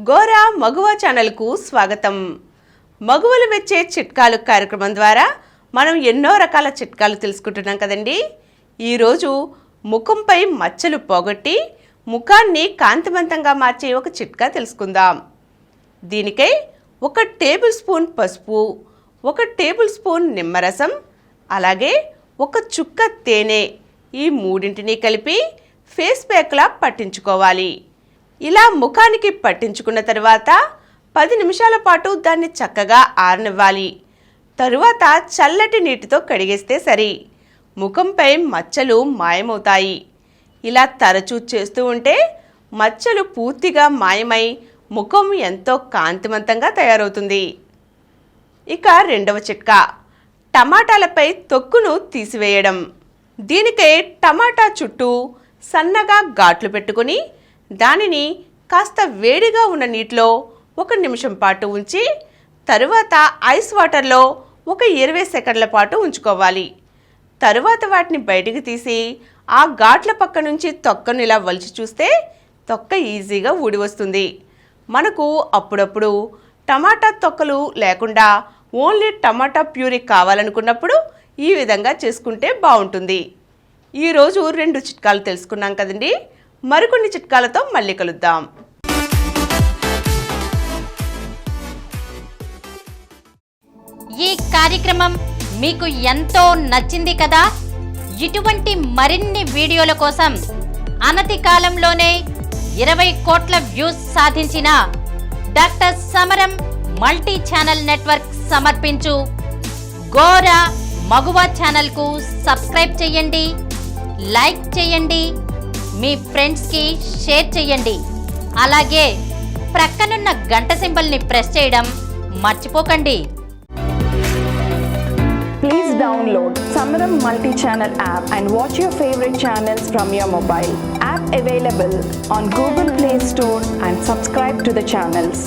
గోరా మగువ ఛానల్కు స్వాగతం. మగువలు మెచ్చే చిట్కాలు కార్యక్రమం ద్వారా మనం ఎన్నో రకాల చిట్కాలు తెలుసుకుంటున్నాం కదండి. ఈరోజు ముఖంపై మచ్చలు పోగొట్టి ముఖాన్ని కాంతివంతంగా మార్చే ఒక చిట్కా తెలుసుకుందాం. దీనికై 1 టేబుల్ స్పూన్ పసుపు, 1 టేబుల్ స్పూన్ నిమ్మరసం, అలాగే 1 చుక్క తేనె, ఈ మూడింటిని కలిపి ఫేస్ ప్యాక్లా పట్టించుకోవాలి. ఇలా ముఖానికి పట్టించుకున్న తర్వాత 10 నిమిషాల పాటు దాన్ని చక్కగా ఆరనివ్వాలి. తరువాత చల్లటి నీటితో కడిగేస్తే సరి. ముఖంపై మచ్చలు మాయమవుతాయి. ఇలా తరచూ చేస్తూ ఉంటే మచ్చలు పూర్తిగా మాయమై ముఖం ఎంతో కాంతివంతంగా తయారవుతుంది. ఇక రెండవ చిట్కా, టమాటాలపై తొక్కును తీసివేయడం. దీనికై టమాటా చుట్టూ సన్నగా ఘాట్లు పెట్టుకుని దానిని కాస్త వేడిగా ఉన్న నీటిలో 1 నిమిషం పాటు ఉంచి తరువాత ఐస్ వాటర్లో ఒక 20 సెకండ్ల పాటు ఉంచుకోవాలి. తరువాత వాటిని బయటికి తీసి ఆ ఘాట్ల పక్క నుంచి తొక్కను ఇలా వలిచి చూస్తే తొక్క ఈజీగా ఊడి వస్తుంది. మనకు అప్పుడప్పుడు టమాటా తొక్కలు లేకుండా ఓన్లీ టమాటా ప్యూరీ కావాలనుకున్నప్పుడు ఈ విధంగా చేసుకుంటే బాగుంటుంది. ఈరోజు 2 చిట్కాలు తెలుసుకున్నాం కదండి. మరికొన్ని చిట్కాలతో మళ్ళీ కలుద్దాం. ఈ కార్యక్రమం మీకు ఎంతో నచ్చింది కదా. ఇటువంటి మరిన్ని వీడియోల కోసం అనతి కాలంలోనే 20 కోట్ల వ్యూస్ సాధించిన డాక్టర్ సమరం మల్టీ ఛానల్ నెట్వర్క్ సమర్పించు గోరా మగువ ఛానల్కు సబ్స్క్రైబ్ చేయండి, లైక్ చేయండి, మీ ఫ్రెండ్స్కి షేర్ చేయండి. అలాగే ప్రక్కనున్న గంట సింబల్ని ప్రెస్ చేయడం మర్చిపోకండి. Please download Samaram multi-channel app and watch your favorite channels from your mobile. App available on Google Play Store and subscribe to the channels.